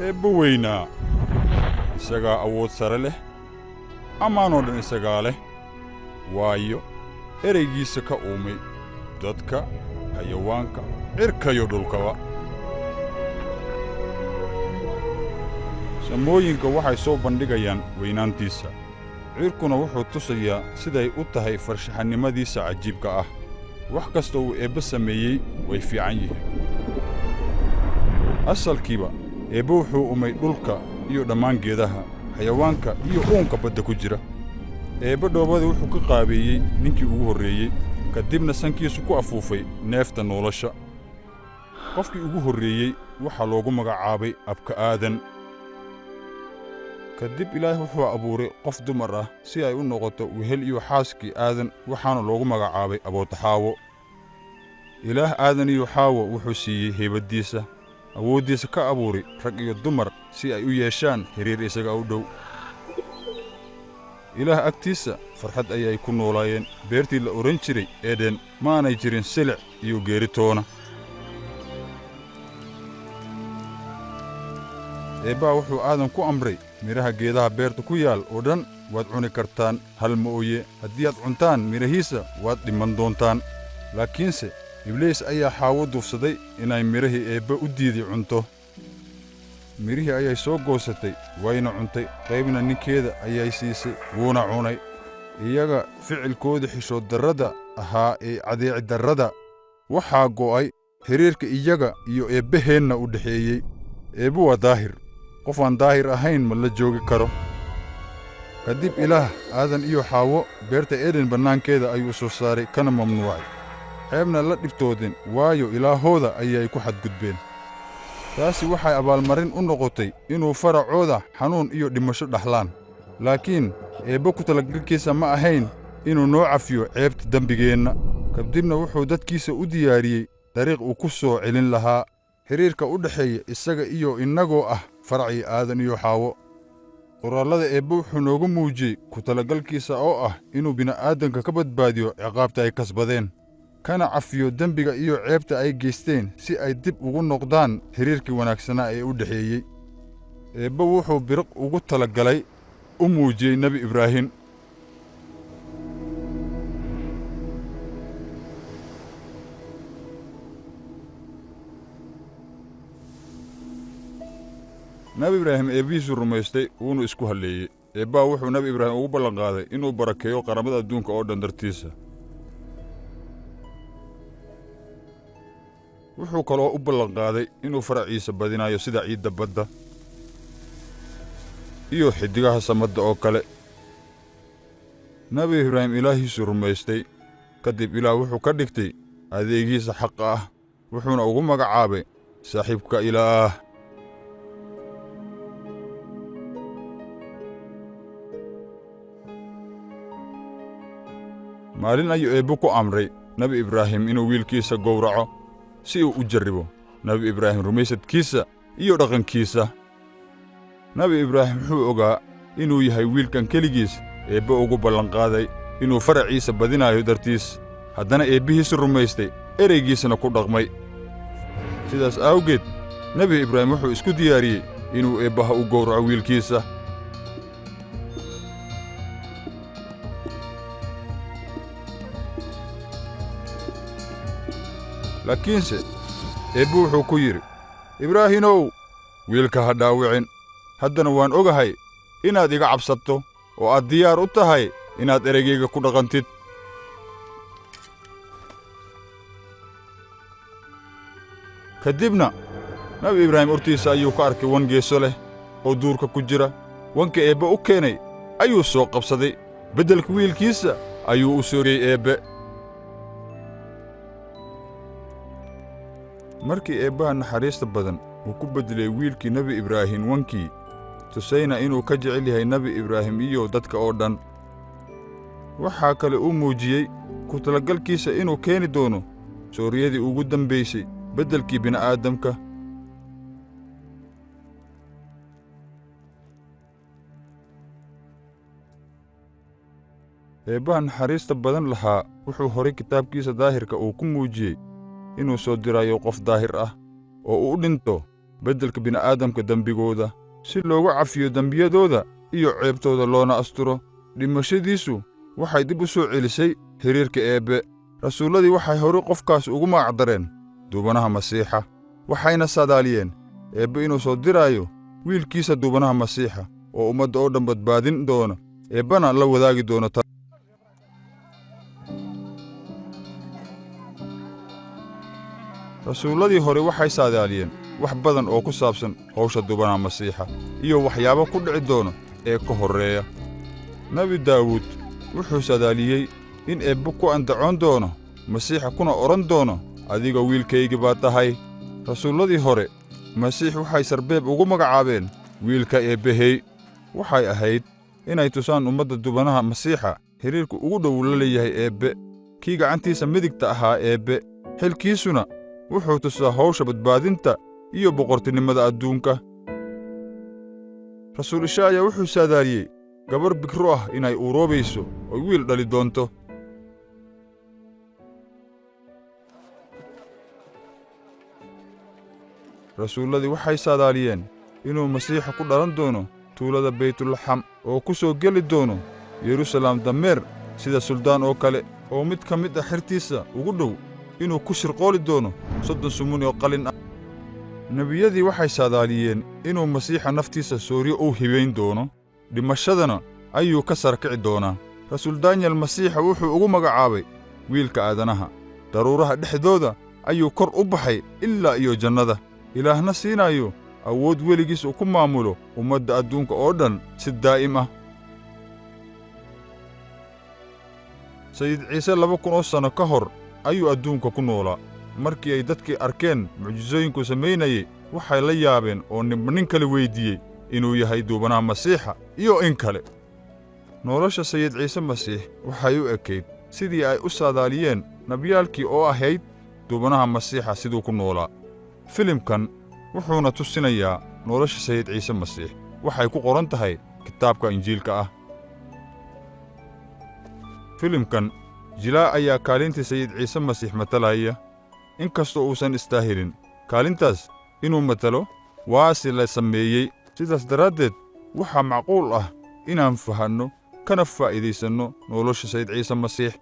eebba weynaa isagaa awood sare leh ammaanoo dhan isagaa leh waayo ereygiisa ka uumay dadka xayawaanka cirkayo dhulkaba samooyinka waxay soo bandhigayaan weynaantiisa cirkuna wuxuu tusayaa siday u tahay farshaxannimadiisa cajiibka ah wax kasta uu eebba sameeyey way fiican yihiin asalkiiba eebba wuxuu uumay dhulka iyo dhammaan geedaha xayawaanka iyo uunka badda ku jira eebba dhoobada wuxuu ka qaabeeyey ninkii ugu horreeyey ka dibna sankiisu ku afuufay neefta nolosha qofkii ugu horreeyey waxaa loogu magacaabay abka aadan ka dib ilaahay wuxuu abuuray qof dumar ah si ay u noqoto wehel iyo xaaskii aadan waxaana loogu magacaabay abootaxaawo ilaah aadan iyo xaawo wuxuu siiyey heybaddiisa awooddiisa ka abuuray rag iyo dumar si ay u yeeshaan xiriir isaga u dhow ilaah agtiisa farxad ayay ku noolaayeen beertii la odhan jiray eden maanay jirin silic iyo geeritoona eebbaa wuxuu aadan ku amray midhaha geedaha beerta ku yaal oo dhan waad cuni kartaan hal mooye haddii aad cuntaan midhahiisa waad dhimman doontaan laakiinse ibliis ayaa xaawo duufsaday inay midhahii eebba u diiday cunto midhihii ayay soo goosatay wayna cuntay qaybna ninkeeda ayay siisay wuuna cunay iyaga ficilkooda xishood darrada ahaa ee cadeeci darrada waxaa go'ay xiriirka iyaga iyo eebbaheenna u dhexeeyey eebbu waa daahir qof aan daahir ahayn ma la joogi karo ka dib ilaah aadan iyo xaawo beerta eden bannaankeeda ayuu soo saaray kana mamnuucay ceebna la dhibtoodeen waayo ilaahooda ayay ku xadgudbeen taasi waxay abaalmarin u noqotay inuu faracooda xanuun iyo dhimasho dhaxlaan laakiin eebba ku talagalkiisa ma ahayn inuu noo cafiyo ceebta dembigeenna kadibna wuxuu dadkiisa u diyaariyey dariiq uu ku soo celin lahaa xiriirka u dhexeeya isaga iyo innagoo ah faracii aadan iyo xaawo qoraallada eebba wuxuu noogu muujiyey ku talagalkiisa oo ah inuu bini'aadanka ka badbaadiyo ciqaabta ay kasbadeen kana cafiyo dembiga iyo ceebta ay geysteen si ay dib ugu noqdaan xiriirkii wanaagsanaa ee u dhexeeyey eebba wuxuu biriq ugu talagalay u muujiyey nebi ibraahim nebi ibraahim eebbihiisuu rumaystay wuuna isku halleeyey eebbaa wuxuu nebi ibraahim ugu ballanqaaday inuu barakeeyo qaramada adduunka oo dhan dartiisa wuxuu kaloo u ballanqaaday inuu faraciisa badinayo sida ciidda badda iyo xiddigaha samadda oo kale nebi ibraahim ilaahiisuu rumaystay ka dib ilaah wuxuu ka dhigtay adeegiisa xaqa ah wuxuuna ugu magacaabay saaxiibka ilaah maalin ayuu eebbe ku amray nebi ibraahim inuu wiilkiisa gowraco si uu u jarribo nebi ibraahim rumaysadkiisa iyo dhaqankiisa nebi ibraahim wuxuu ogaa inuu yahay wiilkan keligiis eebbe ugu ballanqaaday inuu faraciisa badinayo dartiis haddana eebbihiisa rumaystay ereygiisana ku dhaqmay sidaas awgeed nebi ibraahim wuxuu isku diyaariyey inuu eebbaha u gowraco wiilkiisa laakiinse eebbe wuxuu ku yidhi ibraahimow wiilka ha dhaawicin haddana waan ogahay inaad iga cabsato oo aad diyaar u tahay inaad ereygayga ku dhaqantid ka dibna nebi ibraahim hortiisa ayuu ka arkay wan geeso leh oo duurka ku jira wanka eebbe u keenay ayuu soo qabsaday beddelka wiilkiisa ayuu u sooriyey eebbe markii eebbaha naxariista badan uu ku beddelay wiilkii nebi ibraahim wankii tusayna inuu ka jecel yahay nebi ibraahim iyo dadka oo dhan waxaa kale uu muujiyey ku talagalkiisa inuu keeni doono sooriyadii ugu dambaysay beddelkii bini'aadamka eebbaha naxariista badan lahaa wuxuu horay kitaabkiisa daahirka uu ku muujiyey inuu soo dirayo qof daahir ah oo u dhinto beddelka bini'aadamka dembigooda, si loogu cafiyo dembiyadooda iyo ceebtooda loona asturo. Dhimashadiisu waxay dib u soo celisay xiriirka Eebbe. Rasuulladii waxay hore qofkaas ugu magacdareen duubanaha Masiixa, waxayna saadaaliyeen Eebbe inuu soo diraayo wiilkiisa duubanaha Masiixa oo ummadda oo dhan badbaadin doona, Eebbana la wadaagi doona. Rasuulladii hore waxay saadaaliyeen wax badan oo ku saabsan hawsha duubanaha Masiixa iyo waxyaabo ku dhici doona ee ka horreeya. Nabi Daawud wuxuu saadaaliyey in Eebbe ku andacoon doono Masiixa kuna odhan doono, adiga wiilkaygi baa tahay. Rasuulladii hore Masiix waxay sarbeeb ugu magacaabeen wiilka Eebbahey. Waxay ahayd inay tusaan ummadda duubanaha Masiixa xiriirka ugu dhow la leeyahay Eebbe, kii gacantiisa midigta ahaa Eebbe. Xilkiisuna wuxuu tusaa hawsha badbaadinta iyo boqortinimada adduunka. Rasuul Ishaaya wuxuu saadaaliyey gabar bikro ah inay uuroobayso oo wiil dhali doonto. Rasuulladii waxay saadaaliyeen inuu Masiixa ku dhalan doono tuulada Baytulaxam oo ku soo geli doono Yeruusalaam dameer sida suldaan oo kale, oo mid ka mid ah xirtiisa ugu dhow inuu ku shirqooli doono 30 sumun oo qalin ah. Nebiyadii waxay saadaaliyeen inuu Masiixa naftiisa sooryo u hibayn doono, dhimashadana ayuu ka sarkici doonaa. Rasuul Daanyeel Masiixa wuxuu ugu magacaabay wiilka aadanaha. Daruuraha dhexdooda ayuu kor u baxay ilaa iyo jannada. Ilaahna siinayo awood weligiis uu ku maamulo ummadda adduunka oo dhan si daa'im ah. Sayid Ciise 2,000 sano ka hor ayuu adduunka ku noolaa. Markii ay dadkii arkeen mucjisooyinku samaynayay, waxay la yaabeen oo nin kale weydiiyey inuu yahay duubanaha Masiixa iyo in kale. Nolosha Sayid Ciise Masiix waxay u ekayd sidii ay u saadaaliyeen nabiyaalkii oo ahayd duubanaha Masiixa siduu ku noolaa. Filimkan wuxuuna tusinayaa nolosha Sayid Ciise Masiix. Waxay ku qoran tahay kitaabka Injiilka ah. Filimkan jilaa ayaa kaalintii Sayid Ciise Masiix matalaya, inkastoo uusan istaahilin kaalintaas inuu matalo, waase la sameeyey. Sidaas daraaddeed waxaa macquul ah inaan fahanno kana faa'iidaysanno nolosha Sayid Ciise Masiix.